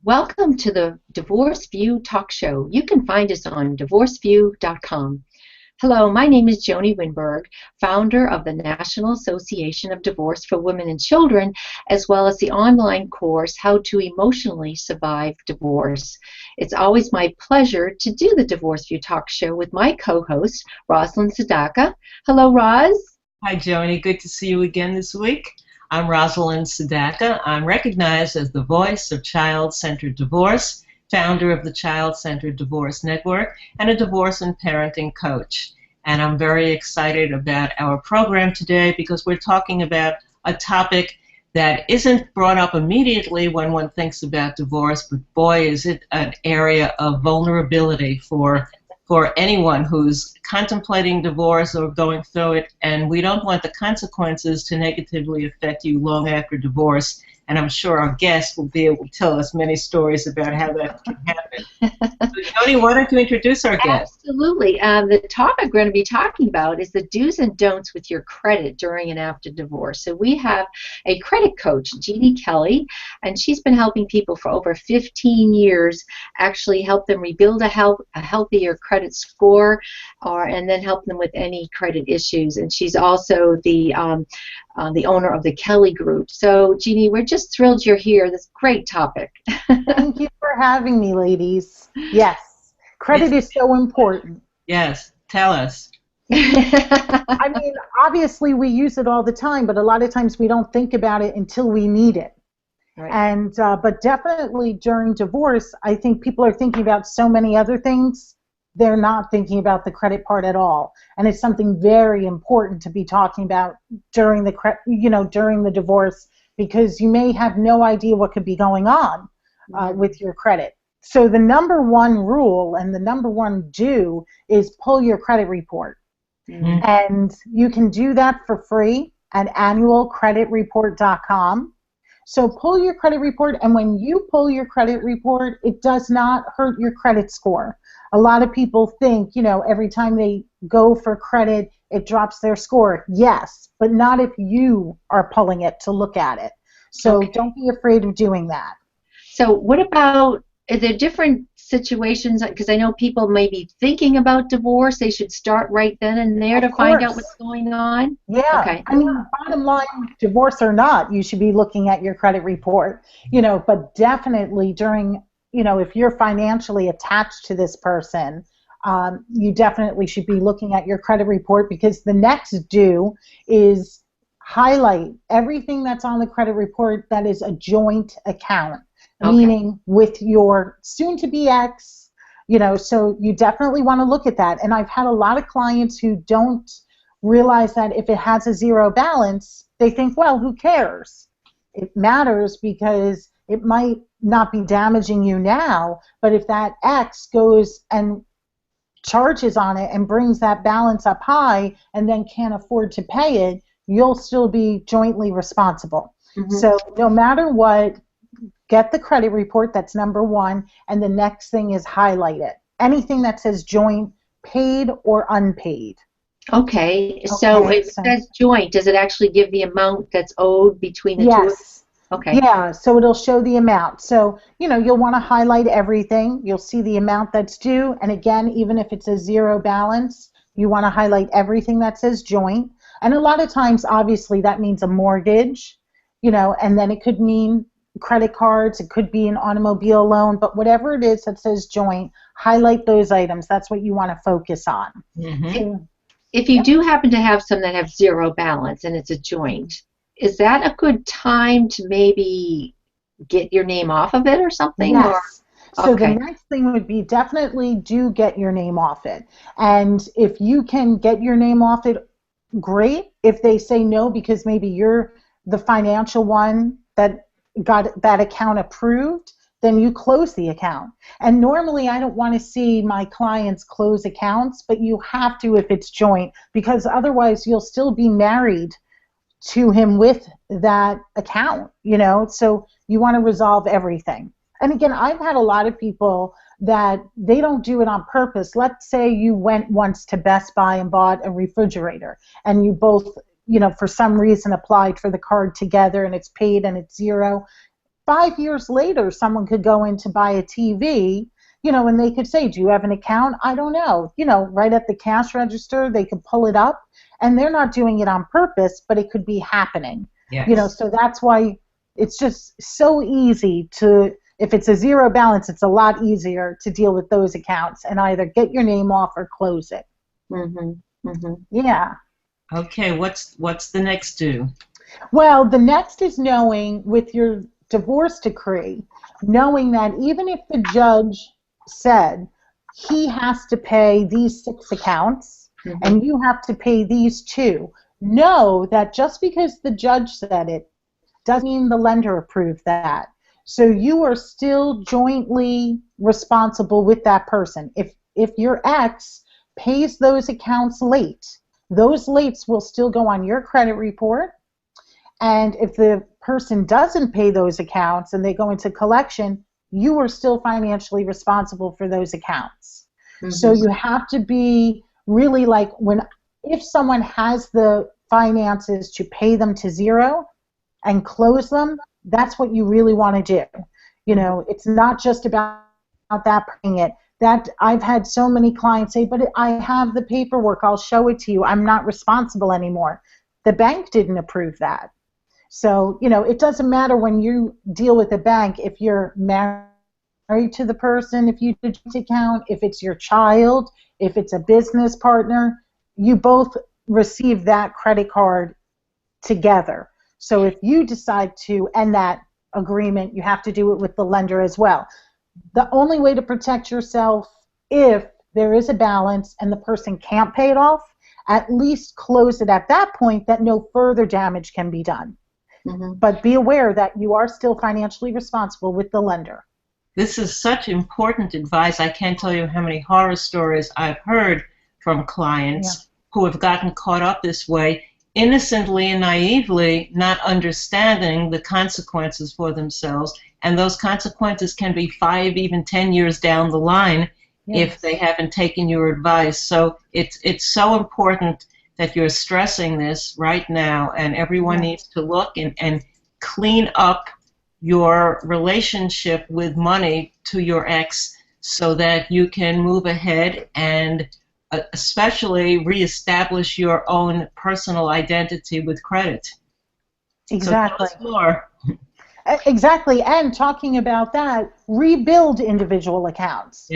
Welcome to the Divorce View Talk Show. You can find us on divorceview.com. Hello, my name is Joanie Winberg, founder of the National Association of Divorce for Women and Children, as well as the online course, How to Emotionally Survive Divorce. It's always my pleasure to do the Divorce View Talk Show with my co-host, Rosalind Sadaka. Hello, Roz. Hi, Joanie. Good to see you again this week. I'm Rosalind Sadaka. I'm recognized as the voice of child-centered divorce, founder of the Child-Centered Divorce Network, and a divorce and parenting coach. And I'm very excited about our program today because we're talking about a topic that isn't brought up immediately when one thinks about divorce, but boy, is it an area of vulnerability for anyone who's contemplating divorce or going through it, and we don't want the consequences to negatively affect you long after divorce. And I'm sure our guest will be able to tell us many stories about how that can happen. So, Jody, why don't you introduce our guest? Absolutely. The topic we're going to be talking about is the do's and don'ts with your credit during and after divorce. So we have a credit coach, Jeanne Kelley, and she's been helping people for over 15 years actually help them rebuild a healthier credit score and then help them with any credit issues. And she's also the owner of the Kelley Group. So, Jeanne, we're just thrilled you're here. This great topic. Thank you for having me, ladies. Yes, credit is so important. Yes, tell us. I mean, obviously we use it all the time, but a lot of times we don't think about it until we need it. Right. And but definitely during divorce, I think people are thinking about so many other things. They're not thinking about the credit part at all, and it's something very important to be talking about during the divorce, because you may have no idea what could be going on with your credit. So the number one rule and the number one do is pull your credit report. Mm-hmm. And you can do that for free at annualcreditreport.com. So pull your credit report, and when you pull your credit report, it does not hurt your credit score. A lot of people think, every time they go for credit, it drops their score. Yes, but not if you are pulling it to look at it. So Don't be afraid of doing that. So what about, are there different situations, because I know people may be thinking about divorce, they should start right then and there to find out what's going on? Yeah. Okay. I mean, bottom line, divorce or not, you should be looking at your credit report, but definitely during, if you're financially attached to this person, you definitely should be looking at your credit report, because the next do is highlight everything that's on the credit report that is a joint account. Meaning with your soon-to-be ex, so you definitely want to look at that. And I've had a lot of clients who don't realize that if it has a zero balance, they think, well, who cares? It matters because it might not be damaging you now, but if that ex goes and charges on it and brings that balance up high and then can't afford to pay it, you'll still be jointly responsible. Mm-hmm. So no matter what, get the credit report, that's number one, and the next thing is highlight it. Anything that says joint, paid or unpaid. Okay, so it says joint. Does it actually give the amount that's owed between the two? Yes. Okay. Yeah, so it'll show the amount. So, you'll want to highlight everything. You'll see the amount that's due, and again, even if it's a zero balance, you want to highlight everything that says joint. And a lot of times, obviously, that means a mortgage, and then it could mean credit cards, it could be an automobile loan, but whatever it is that says joint, highlight those items. That's what you want to focus on. Mm-hmm. If you do happen to have some that have zero balance and it's a joint, is that a good time to maybe get your name off of it or something? Yes. So the next thing would be definitely do get your name off it. And if you can get your name off it, great. If they say no because maybe you're the financial one that got that account approved, then you close the account. And normally I don't want to see my clients close accounts, but you have to if it's joint, because otherwise you'll still be married to him with that account, so you want to resolve everything. And again, I've had a lot of people that they don't do it on purpose. Let's say you went once to Best Buy and bought a refrigerator, and you both, for some reason applied for the card together and it's paid and it's zero. 5 years later, someone could go in to buy a TV, and they could say, do you have an account? I don't know. Right at the cash register, they could pull it up, and they're not doing it on purpose, but it could be happening. Yes. So that's why it's just so easy to, if it's a zero balance, it's a lot easier to deal with those accounts and either get your name off or close it. Yeah. Okay, what's the next do? Well, the next is knowing with your divorce decree, knowing that even if the judge said he has to pay these 6 accounts and you have to pay these 2, know that just because the judge said it doesn't mean the lender approved that. So you are still jointly responsible with that person. If your ex pays those accounts late, those lates will still go on your credit report. And if the person doesn't pay those accounts and they go into collection, you are still financially responsible for those accounts. So you have to be really like, if someone has the finances to pay them to zero and close them, that's what you really want to do. It's not just about that paying it. That I've had so many clients say, but I have the paperwork, I'll show it to you, I'm not responsible anymore. The bank didn't approve that. So, it doesn't matter when you deal with a bank if you're married to the person, if you did an account, if it's your child, if it's a business partner, you both receive that credit card together. So if you decide to end that agreement, you have to do it with the lender as well. The only way to protect yourself, if there is a balance and the person can't pay it off, at least close it at that point that no further damage can be done. But be aware that you are still financially responsible with the lender. This is such important advice. I can't tell you how many horror stories I've heard from clients who have gotten caught up this way, innocently and naively, not understanding the consequences for themselves. And those consequences can be 5, even 10 years down the line if they haven't taken your advice. So it's so important that you're stressing this right now, and everyone needs to look and clean up your relationship with money to your ex so that you can move ahead and especially reestablish your own personal identity with credit. Exactly. So tell us more. Exactly, and talking about that, rebuild individual accounts.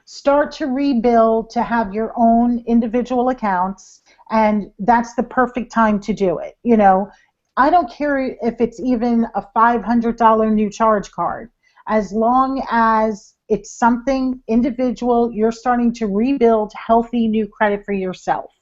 Start to rebuild, to have your own individual accounts, and that's the perfect time to do it. I don't care if it's even a $500 new charge card, as long as it's something individual, you're starting to rebuild healthy new credit for yourself.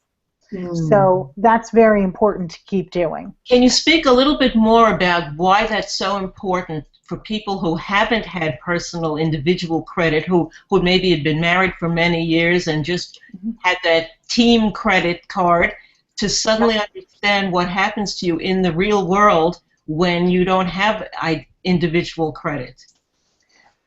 So that's very important to keep doing. Can you speak a little bit more about why that's so important for people who haven't had personal individual credit, who maybe had been married for many years and just had that team credit card, to suddenly understand what happens to you in the real world when you don't have individual credit?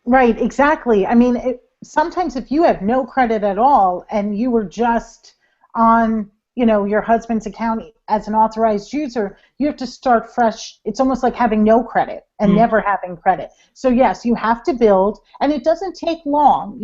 Right, exactly. I mean, sometimes if you have no credit at all and you were just on your husband's account as an authorized user, you have to start fresh. It's almost like having no credit and never having credit. So yes, you have to build, and it doesn't take long.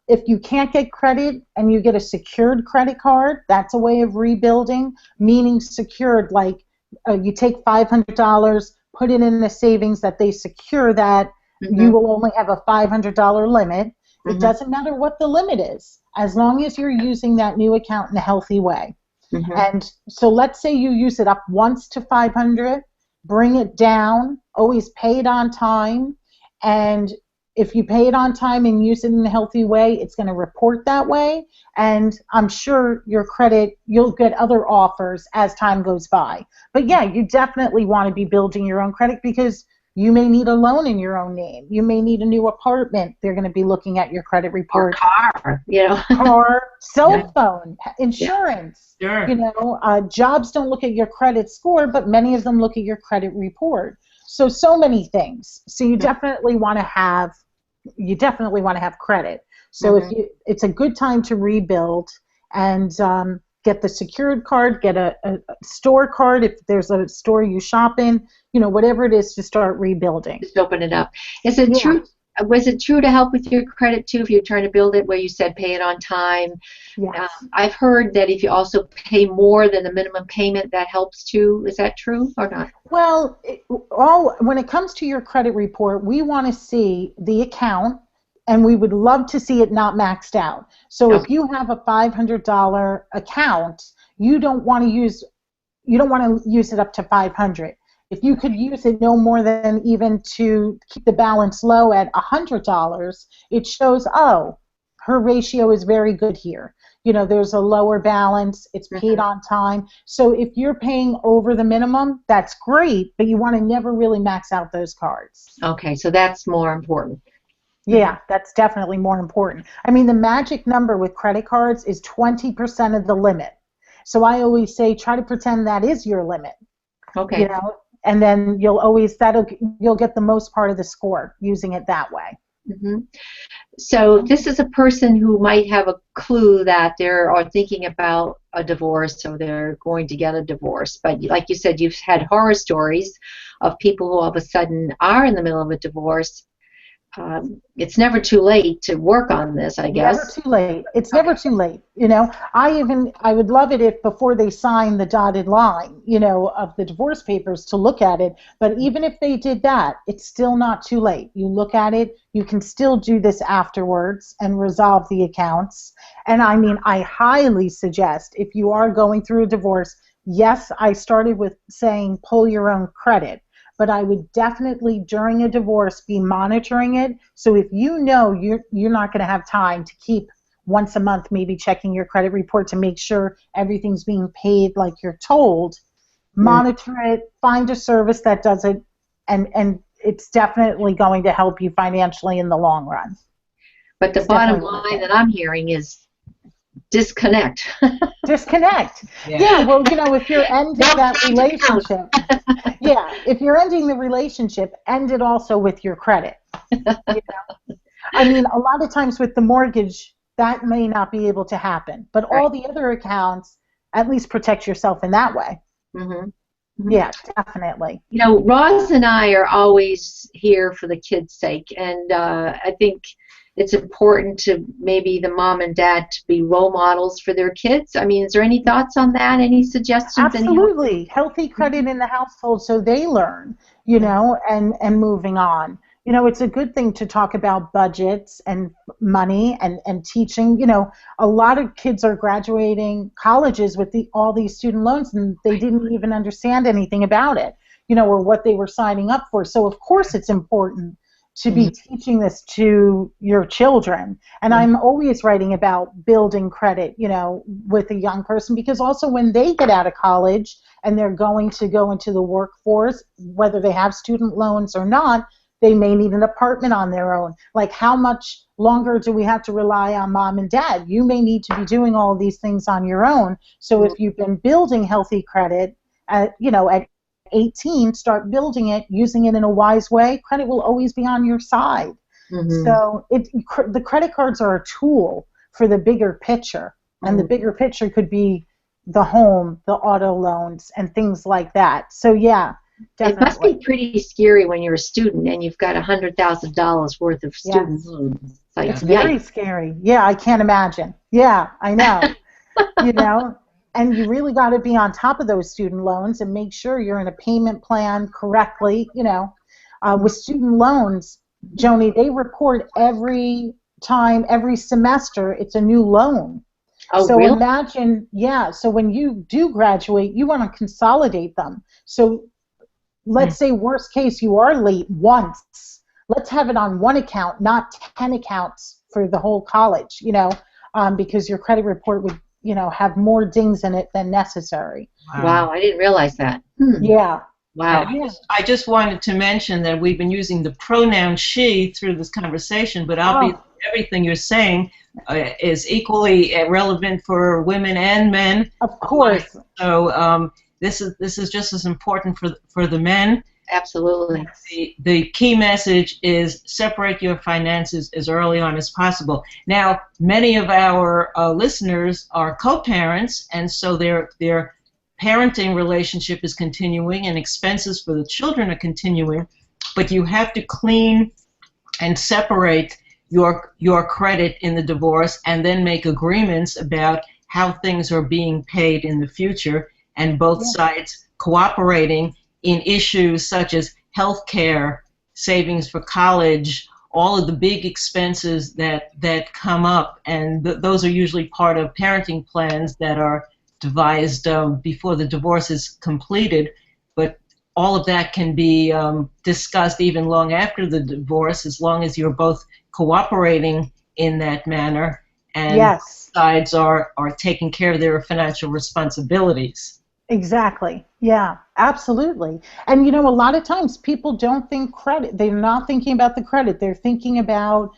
If you can't get credit and you get a secured credit card, that's a way of rebuilding, meaning secured, like you take $500, put it in the savings that they secure that you will only have a $500 limit. It doesn't matter what the limit is, as long as you're using that new account in a healthy way. And so let's say you use it up once to $500, bring it down, always pay it on time, and if you pay it on time and use it in a healthy way, it's going to report that way, and I'm sure your credit, you'll get other offers as time goes by. But yeah, you definitely want to be building your own credit because you may need a loan in your own name. You may need a new apartment. They're going to be looking at your credit report. Or car, Car, cell phone, insurance. Sure. Jobs don't look at your credit score, but many of them look at your credit report. So many things. So you definitely want to have credit. So it's a good time to rebuild and get the secured card, get a store card if there's a store you shop in, whatever it is to start rebuilding. Just open it up. Is it true? Was it true to help with your credit too if you're trying to build it where you said pay it on time? Yes. I've heard that if you also pay more than the minimum payment, that helps too. Is that true or not? Well, when it comes to your credit report, we want to see the account, and we would love to see it not maxed out. So if you have a $500 account, you don't want to use it up to $500. If you could use it no more than even to keep the balance low at $100, it shows, oh, her ratio is very good here. There's a lower balance, it's paid on time. So if you're paying over the minimum, that's great, but you want to never really max out those cards. Okay, so that's more important. Yeah, that's definitely more important. I mean, the magic number with credit cards is 20% of the limit. So I always say try to pretend that is your limit. Okay. And then you'll get the most part of the score using it that way. Mm-hmm. So this is a person who might have a clue that they are thinking about a divorce, so they're going to get a divorce. But like you said, you've had horror stories of people who all of a sudden are in the middle of a divorce. It's never too late to work on this, I guess. Never too late. It's never too late. I would love it if before they sign the dotted line, of the divorce papers to look at it. But even if they did that, it's still not too late. You look at it, you can still do this afterwards and resolve the accounts. And I mean, I highly suggest if you are going through a divorce, yes, I started with saying pull your own credit. But I would definitely, during a divorce, be monitoring it. So if you're not going to have time to keep once a month maybe checking your credit report to make sure everything's being paid like you're told, monitor it, find a service that does it, and it's definitely going to help you financially in the long run. But the bottom line that I'm hearing is disconnect. Disconnect. Yeah, well, if you're ending that relationship, if you're ending the relationship, end it also with your credit. I mean, a lot of times with the mortgage, that may not be able to happen, but all the other accounts, at least protect yourself in that way. Mm-hmm. Yeah, definitely. Roz and I are always here for the kids' sake, and I think it's important to maybe the mom and dad to be role models for their kids. I mean, is there any thoughts on that? Any suggestions? Absolutely. Healthy credit in the household so they learn, and moving on. It's a good thing to talk about budgets and money and teaching. A lot of kids are graduating colleges with all these student loans, and they didn't even understand anything about it, or what they were signing up for. So, of course, it's important to be teaching this to your children. And I'm always writing about building credit, with a young person, because also when they get out of college and they're going to go into the workforce, whether they have student loans or not, they may need an apartment on their own. Like, how much longer do we have to rely on mom and dad? You may need to be doing all these things on your own. So if you've been building healthy credit, at 18, start building it, using it in a wise way. Credit will always be on your side. So the credit cards are a tool for the bigger picture, and the bigger picture could be the home, the auto loans, and things like that. So yeah, definitely. It must be pretty scary when you're a student and you've got $100,000 worth of student loans. It's very scary. Yeah, I can't imagine. Yeah, I know. And you really got to be on top of those student loans and make sure you're in a payment plan correctly. With student loans, Joanie, they report every semester it's a new loan. Oh, so really? Imagine, so when you do graduate, you want to consolidate them. So let's say worst case you are late once. Let's have it on one account, not 10 accounts for the whole college, because your credit report would have more dings in it than necessary. Wow, I didn't realize that. Yeah. Wow. I just wanted to mention that we've been using the pronoun she through this conversation, but obviously everything you're saying is equally relevant for women and men. Of course. So this is just as important for the men. Absolutely. The key message is separate your finances as early on as possible. Now, many of our listeners are co-parents, and so their parenting relationship is continuing and expenses for the children are continuing, but you have to clean and separate your credit in the divorce and then make agreements about how things are being paid in the future, and both sides cooperating in issues such as health care, savings for college, all of the big expenses that come up, and those are usually part of parenting plans that are devised before the divorce is completed. But all of that can be discussed even long after the divorce, as long as you're both cooperating in that manner and Yes. sides are taking care of their financial responsibilities. Exactly. Yeah, absolutely. And a lot of times people don't think credit. They're not thinking about the credit. They're thinking about,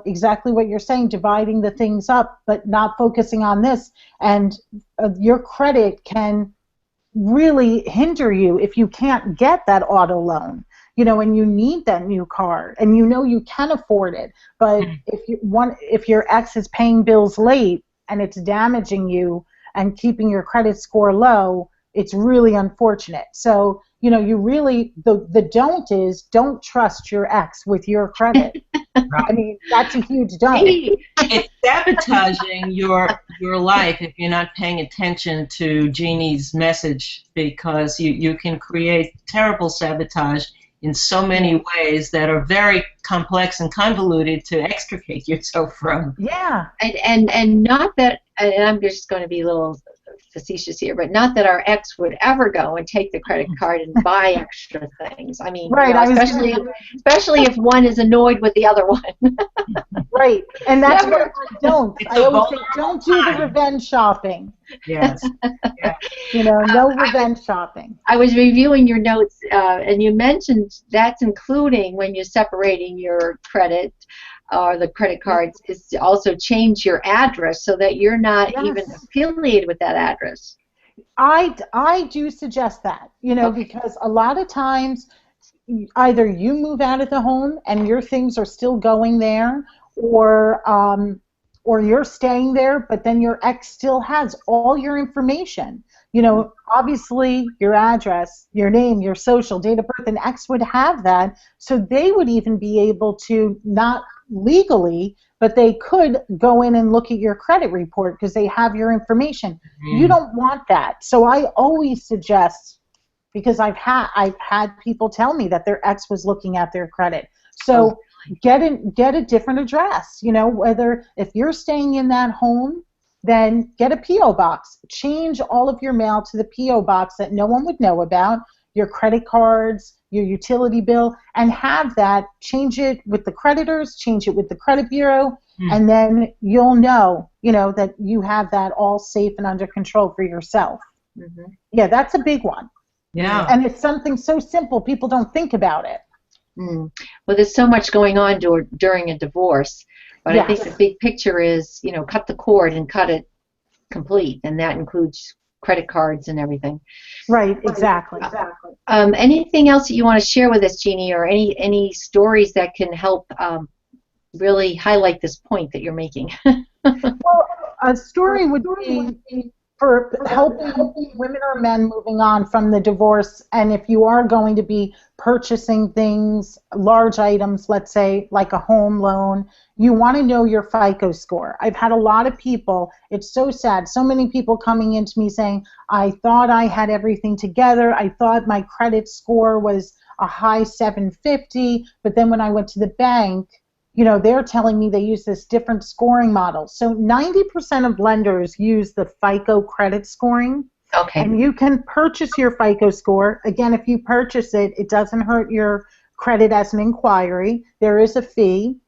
exactly what you're saying, dividing the things up, but not focusing on this. And your credit can really hinder you if you can't get that auto loan, and you need that new car, and you can afford it. But if your ex is paying bills late and it's damaging you and keeping your credit score low, it's really unfortunate. So, you really, the don't trust your ex with your credit. I mean, that's a huge don't. It's sabotaging your life if you're not paying attention to Jeannie's message, because you can create terrible sabotage in so many ways that are very complex and convoluted to extricate yourself from. Yeah. And not that, and I'm just going to be a little facetious here, but not that our ex would ever go and take the credit card and buy extra things. I mean, right, especially if one is annoyed with the other one. Right, and that's what I don't. It's I always say, don't do the revenge shopping. Yes. No revenge shopping. I was reviewing your notes, and you mentioned that's including when you're separating your credit or the credit cards, is to also change your address so that you're not even affiliated with that address. I do suggest that, because a lot of times either you move out of the home and your things are still going there, or you're staying there, but then your ex still has all your information. Obviously your address, your name, your social, date of birth, an ex would have that, so they would even be able to, not legally, but they could go in and look at your credit report because they have your information. You don't want that. So I always suggest, because I've had people tell me that their ex was looking at their credit. So get a different address. Whether if you're staying in that home, then get a P.O. box. Change all of your mail to the P.O. box that no one would know about, your credit cards, your utility bill, and have that, change it with the creditors, change it with the credit bureau, and then you'll know, that you have that all safe and under control for yourself. Yeah, that's a big one. Yeah. And it's something so simple, people don't think about it. Well, there's so much going on during a divorce, but I think the big picture is, cut the cord and cut it complete, and that includes credit cards and everything. Right, exactly. Anything else that you want to share with us, Jeannie, or any stories that can help really highlight this point that you're making? Well, a story would be for helping women or men moving on from the divorce, and if you are going to be purchasing things, large items, let's say like a home loan, you want to know your FICO score. I've had a lot of people, it's so sad, so many people coming into me saying, I thought I had everything together, I thought my credit score was a high 750, but then when I went to the bank, they're telling me they use this different scoring model. So 90% of lenders use the FICO credit scoring. Okay. And you can purchase your FICO score. Again, if you purchase it, it doesn't hurt your credit as an inquiry. There is a fee.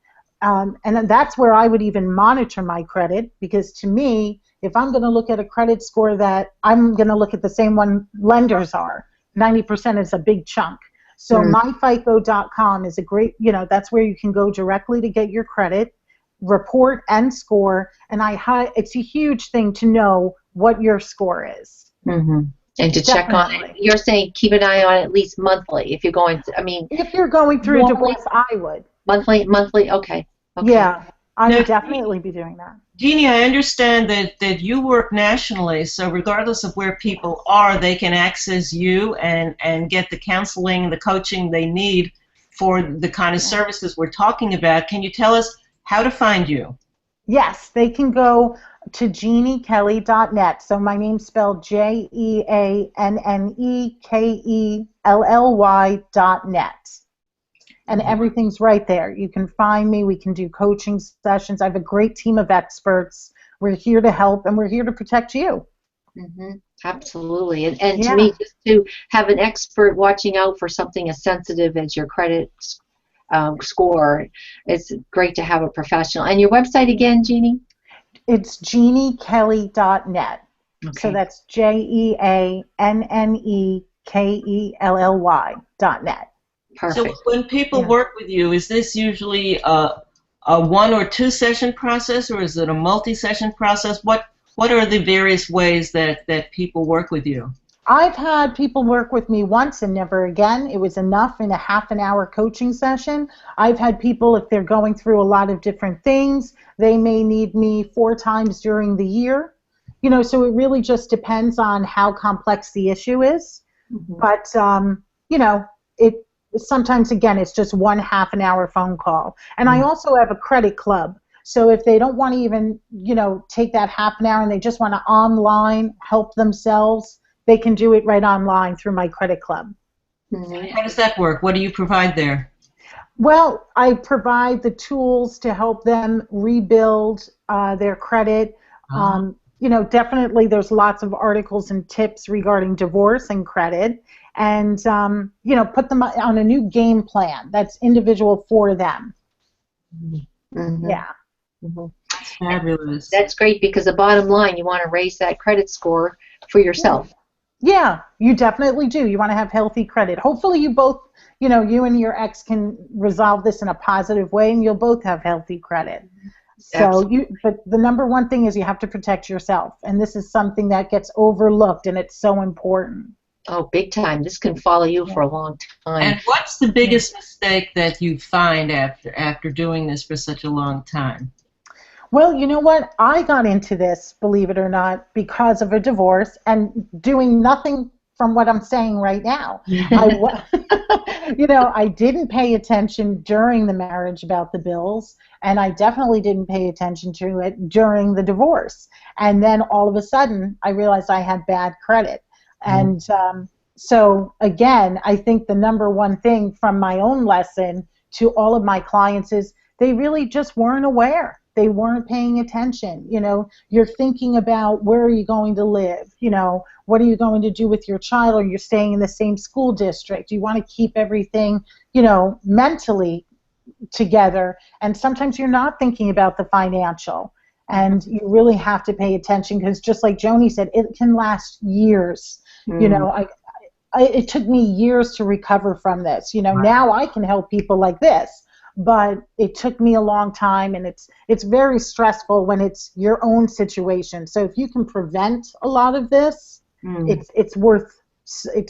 And that's where I would even monitor my credit, because to me, if I'm going to look at a credit score, that I'm going to look at the same one lenders are. 90% is a big chunk. So myfico.com is a great, that's where you can go directly to get your credit report and score. And it's a huge thing to know what your score is. And to check on it. You're saying keep an eye on it at least monthly. If you're going to, I mean. If you're going through a divorce, I would. Monthly, okay. Yeah, I would definitely be doing that. Jeannie, I understand that you work nationally, so regardless of where people are, they can access you and get the counseling and the coaching they need for the kind of services we're talking about. Can you tell us how to find you? Yes, they can go to JeanneKelley.net. So my name's spelled JeanneKelly.net. And everything's right there. You can find me. We can do coaching sessions. I have a great team of experts. We're here to help, and we're here to protect you. Mm-hmm. Absolutely. And to me, just to have an expert watching out for something as sensitive as your credit score, it's great to have a professional. And your website again, Jeannie? It's JeanneKelley.net. Okay. So that's JeanneKelley.net. Perfect. So when people work with you, is this usually a 1 or 2 session process, or is it a multi-session process? What are the various ways that people work with you? I've had people work with me once and never again. It was enough in a half an hour coaching session. I've had people, if they're going through a lot of different things, they may need me 4 times during the year. You know, so it really just depends on how complex the issue is. Mm-hmm. But, you know, sometimes, again, it's just 1 half an hour phone call. And I also have a credit club. So if they don't want to even, you know, take that half an hour and they just want to online help themselves, they can do it right online through my credit club. How does that work? What do you provide there? Well, I provide the tools to help them rebuild their credit. You know, definitely there's lots of articles and tips regarding divorce and credit. And, you know, put them on a new game plan that's individual for them. Mm-hmm. Yeah. Mm-hmm. Fabulous. That's great, because the bottom line, you want to raise that credit score for yourself. Yeah, you definitely do. You want to have healthy credit. Hopefully you both, you know, you and your ex can resolve this in a positive way, and you'll both have healthy credit. So but the number one thing is you have to protect yourself. And this is something that gets overlooked, and it's so important. Oh, big time. This can follow you for a long time. And what's the biggest mistake that you find after doing this for such a long time? Well, you know what? I got into this, believe it or not, because of a divorce and doing nothing from what I'm saying right now. You know, I didn't pay attention during the marriage about the bills, and I definitely didn't pay attention to it during the divorce. And then all of a sudden, I realized I had bad credit. And so, again, I think the number one thing from my own lesson to all of my clients is they really just weren't aware. They weren't paying attention. You know, you're thinking about where are you going to live? You know, what are you going to do with your child? Or you're staying in the same school district. You want to keep everything, you know, mentally together. And sometimes you're not thinking about the financial. And you really have to pay attention, because just like Joanie said, it can last years. You know, it took me years to recover from this. You know, now I can help people like this. But it took me a long time, and it's very stressful when it's your own situation. So if you can prevent a lot of this, it's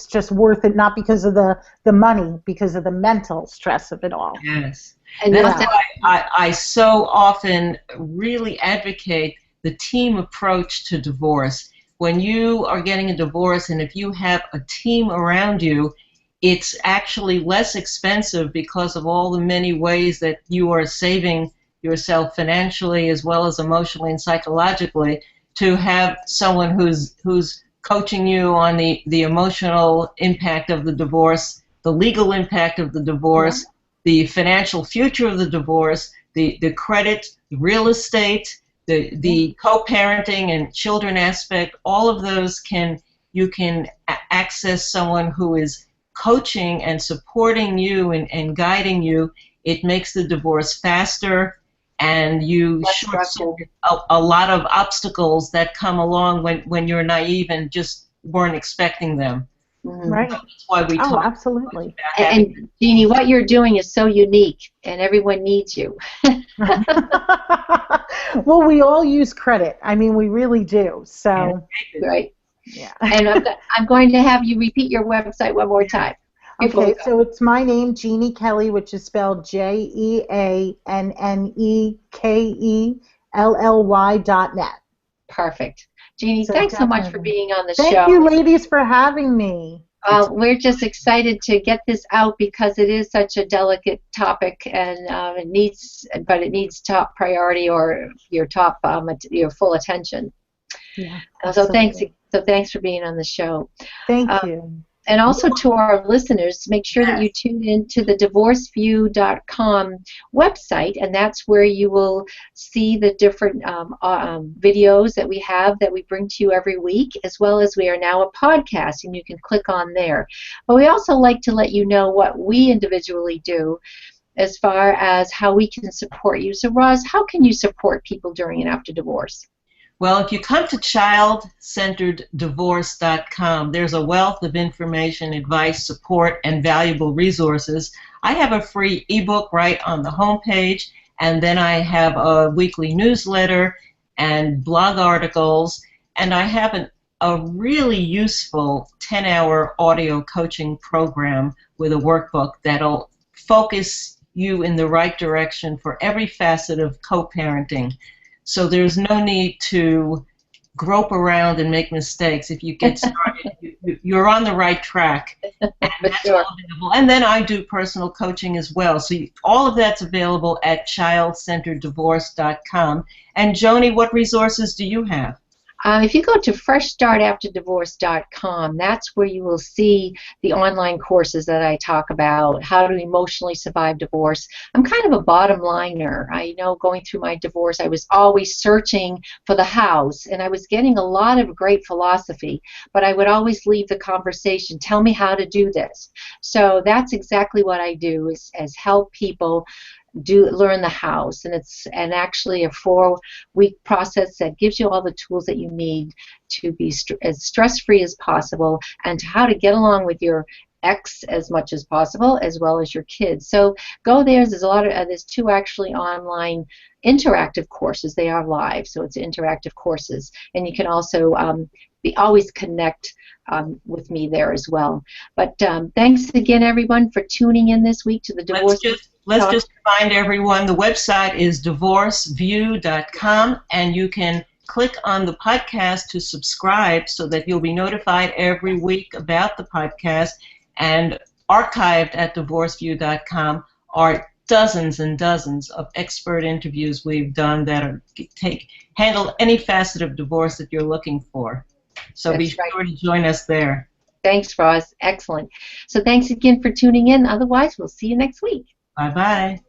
just worth it, not because of the money, because of the mental stress of it all. Yes. And that's why I so often really advocate the team approach to divorce. When you are getting a divorce, and if you have a team around you, it's actually less expensive because of all the many ways that you are saving yourself financially as well as emotionally and psychologically, to have someone who's coaching you on the emotional impact of the divorce, the legal impact of the divorce, the financial future of the divorce, the credit, real estate, the co-parenting and children aspect. All of those you can access someone who is coaching and supporting you and guiding you. It makes the divorce faster, and you short-circuit a lot of obstacles that come along when you're naive and just weren't expecting them. Right. So that's why we talk absolutely. And Jeannie, what you're doing is so unique, and everyone needs you. Well, we all use credit. I mean, we really do. So right. Yeah. And I'm going to have you repeat your website one more time. Okay, so it's my name, Jeanne Kelley, which is spelled JeanneKelley.net. Perfect. Jeanne, So thanks so much for definitely. being on the Thank show. you, ladies, for having me. We're just excited to get this out because it is such a delicate topic, and it needs top priority or your top your full attention. Yeah. So thanks for being on the show. Thank you. And also to our listeners, make sure that you tune in to the divorceview.com website, and that's where you will see the different videos that we have that we bring to you every week, as well as we are now a podcast, and you can click on there. But we also like to let you know what we individually do as far as how we can support you. So, Roz, how can you support people during and after divorce? Well, if you come to childcentereddivorce.com, there's a wealth of information, advice, support, and valuable resources. I have a free ebook right on the homepage, and then I have a weekly newsletter and blog articles, and I have a really useful 10-hour audio coaching program with a workbook that'll focus you in the right direction for every facet of co-parenting. So there's no need to grope around and make mistakes. If you get started, you're on the right track. And that's all available. And then I do personal coaching as well. So all of that's available at childcentereddivorce.com. And Joanie, what resources do you have? If you go to freshstartafterdivorce.com, that's where you will see the online courses that I talk about, how to emotionally survive divorce. I'm kind of a bottom liner. I know going through my divorce, I was always searching for the hows, and I was getting a lot of great philosophy, but I would always leave the conversation, tell me how to do this. So that's exactly what I do, is help people learn the hows, and it's actually a 4-week process that gives you all the tools that you need to be as stress-free as possible, and how to get along with your ex as much as possible, as well as your kids. So go there. There's 2 actually online interactive courses. They are live, so it's interactive courses, and you can also always connect with me there as well. But thanks again, everyone, for tuning in this week to the Divorce. Let's just remind everyone, the website is divorceview.com, and you can click on the podcast to subscribe so that you'll be notified every week about the podcast. And archived at divorceview.com are dozens and dozens of expert interviews we've done that handle any facet of divorce that you're looking for. So be sure to join us there. Thanks, Roz. Excellent. So thanks again for tuning in. Otherwise, we'll see you next week. Bye-bye.